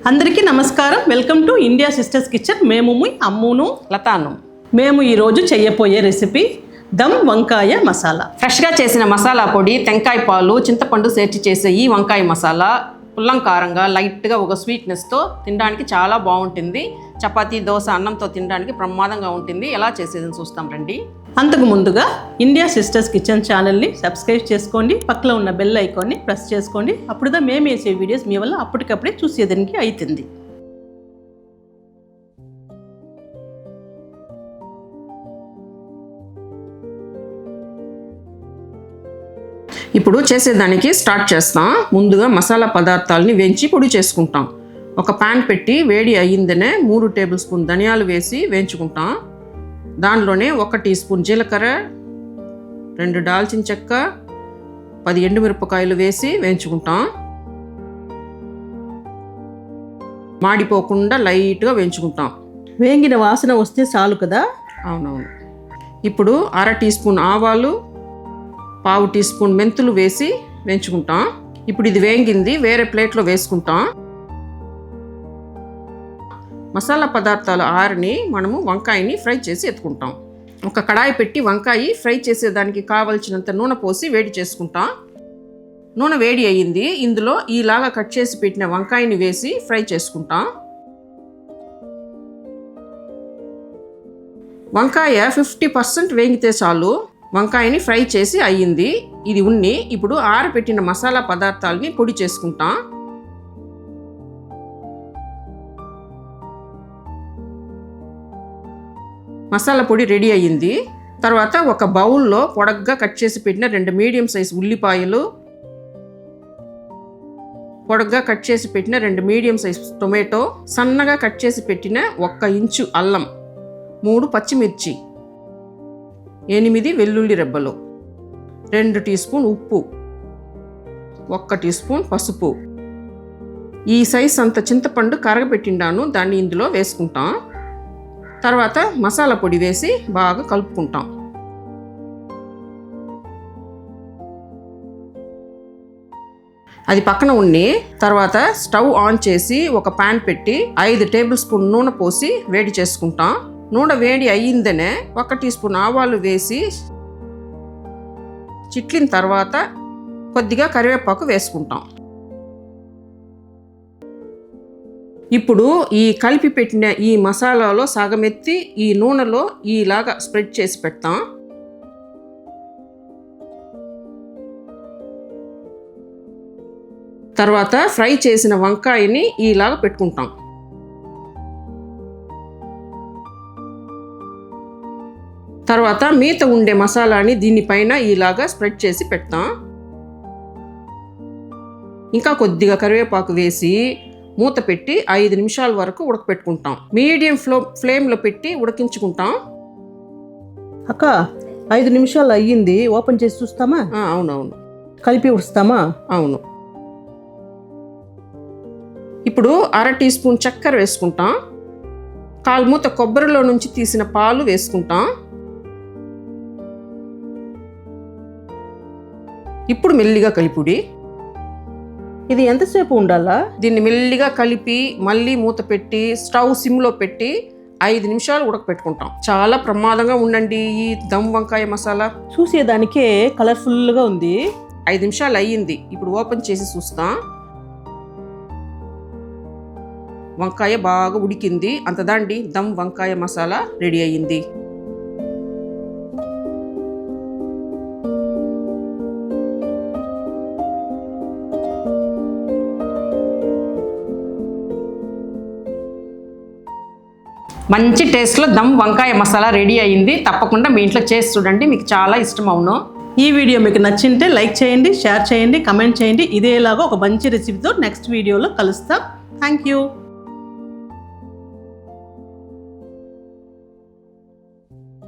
అందరికీ నమస్కారం. Welcome to India sisters kitchen. మేము మీ అమ్మును, లతాను. మేము ఈరోజు చేయబోయే రెసిపీ దమ్ వంకాయ మసాలా. ఫ్రెష్గా చేసిన మసాలా పొడి, తెంకాయ పాలు, చింతపండు చేర్చి చేసే ఈ వంకాయ మసాలా పుల్లంకారంగా లైట్గా ఒక స్వీట్నెస్తో తినడానికి చాలా బాగుంటుంది. చపాతీ, దోశ, అన్నంతో తినడానికి ప్రమాదంగా ఉంటుంది. ఎలా చేసేదని చూస్తాం రండి. అంతకు ముందుగా ఇండియా సిస్టర్స్ కిచెన్ ఛానల్ని సబ్స్క్రైబ్ చేసుకోండి. పక్కన ఉన్న బెల్ ఐకాన్ని ప్రెస్ చేసుకోండి. అప్పుడుదా మేము వేసే వీడియోస్ మీ వల్ల అప్పటికప్పుడే చూసేదానికి అవుతుంది. ఇప్పుడు చేసేదానికి స్టార్ట్ చేస్తాం. ముందుగా మసాలా పదార్థాలని వేయించి పొడి చేసుకుంటాం. ఒక ప్యాన్ పెట్టి వేడి అయ్యిందనే 3 టేబుల్ స్పూన్ ధనియాలు వేసి వేయించుకుంటాం. దానిలోనే 1 టీ స్పూన్ జీలకర్ర, 2 దాల్చిన చెక్క, 10 ఎండుమిరపకాయలు వేసి వేయించుకుంటాం. మాడిపోకుండా లైట్గా వేయించుకుంటాం. వేగిన వాసన వస్తే చాలు కదా. అవునవును. ఇప్పుడు 1/2 టీ స్పూన్ ఆవాలు, 1/2 టీ స్పూన్ మెంతులు వేసి వేయించుకుంటాం. ఇప్పుడు ఇది వేగింది, వేరే ప్లేట్లో వేసుకుంటాం. మసాలా పదార్థాలు ఆరిని మనము వంకాయని ఫ్రై చేసి ఎత్తుకుంటాం. ఒక కడాయి పెట్టి వంకాయ ఫ్రై చేసేదానికి కావలసినంత నూనె పోసి వేడి చేసుకుంటాం. నూనె వేడి అయ్యింది. ఇందులో ఈలాగా కట్ చేసి పెట్టిన వంకాయని వేసి ఫ్రై చేసుకుంటాం. వంకాయ 50% వేగితే చాలు. వంకాయని ఫ్రై చేసి అయ్యింది. ఇది ఉన్ని. ఇప్పుడు ఆరబెట్టిన మసాలా పదార్థాలని పొడి చేసుకుంటాం. మసాలా పొడి రెడీ అయ్యింది. తర్వాత ఒక బౌల్లో పొడగ్గా కట్ చేసి పెట్టిన 2 మీడియం సైజ్ ఉల్లిపాయలు, పొడగ్గా కట్ చేసి పెట్టిన 2 మీడియం సైజ్ టొమాటో, సన్నగా కట్ చేసి పెట్టిన 1 ఇంచు అల్లం, 3 పచ్చిమిర్చి, 8 వెల్లుల్లి రెబ్బలు, 2 టీ స్పూన్ ఉప్పు, 1 టీ స్పూన్ పసుపు, ఈ సైజ్ అంత చింతపండు కరగబెట్టిండాను, దాన్ని ఇందులో వేసుకుంటాం. తర్వాత మసాలా పొడి వేసి బాగా కలుపుకుంటాం. అది పక్కన ఉండి తర్వాత స్టవ్ ఆన్ చేసి ఒక ప్యాన్ పెట్టి 5 టేబుల్ స్పూన్ నూనె పోసి వేడి చేసుకుంటాం. నూనె వేడి అయ్యిందనే 1 టీ స్పూన్ ఆవాలు వేసి చిట్లిన తర్వాత కొద్దిగా కరివేపాకు వేసుకుంటాం. ఇప్పుడు ఈ కలిపి పెట్టిన ఈ మసాలాలో సగమెత్తి ఈ నూనెలో ఈలాగా స్ప్రెడ్ చేసి పెడతాం. తర్వాత ఫ్రై చేసిన వంకాయని ఈలాగా పెట్టుకుంటాం. తర్వాత మీత ఉండే మసాలాని దీనిపైన ఈలాగా స్ప్రెడ్ చేసి పెడతాం. ఇంకా కొద్దిగా కరివేపాకు వేసి మూత పెట్టి 5 నిమిషాల వరకు ఉడకపెట్టుకుంటాం. మీడియం ఫ్లేమ్లో పెట్టి ఉడికించుకుంటాం. అక్క 5 నిమిషాలు అయ్యింది, ఓపెన్ చేసి చూస్తామా? అవునవును. కలిపి ఉడుస్తామా? అవును. ఇప్పుడు 1/2 టీ స్పూన్ చక్కెర వేసుకుంటాం. 1/4 మూత కొబ్బరిలో నుంచి తీసిన పాలు వేసుకుంటాం. ఇప్పుడు మెల్లిగా కలిపుడి. ఇది ఎంతసేపు ఉండాలా? దీన్ని మెల్లిగా కలిపి మళ్ళీ మూత పెట్టి స్టవ్ సిమ్లో పెట్టి 5 నిమిషాలు ఉడకపెట్టుకుంటాం. చాలా ప్రమాదంగా ఉండండి ఈ దమ్ వంకాయ మసాలా. చూసేదానికే కలర్ఫుల్గా ఉంది. 5 నిమిషాలు అయ్యింది. ఇప్పుడు ఓపెన్ చేసి చూస్తాం. వంకాయ బాగా ఉడికింది. అంతదాండి దమ్ వంకాయ మసాలా రెడీ అయ్యింది. మంచి టేస్ట్లో దమ్ వంకాయ మసాలా రెడీ అయ్యింది. తప్పకుండా మీ ఇంట్లో చేసి చూడండి, మీకు చాలా ఇష్టం అవును. ఈ వీడియో మీకు నచ్చింటే లైక్ చేయండి, షేర్ చేయండి, కమెంట్ చేయండి. ఇదేలాగా ఒక మంచి రెసిపీతో నెక్స్ట్ వీడియోలో కలుస్తాం. Thank you.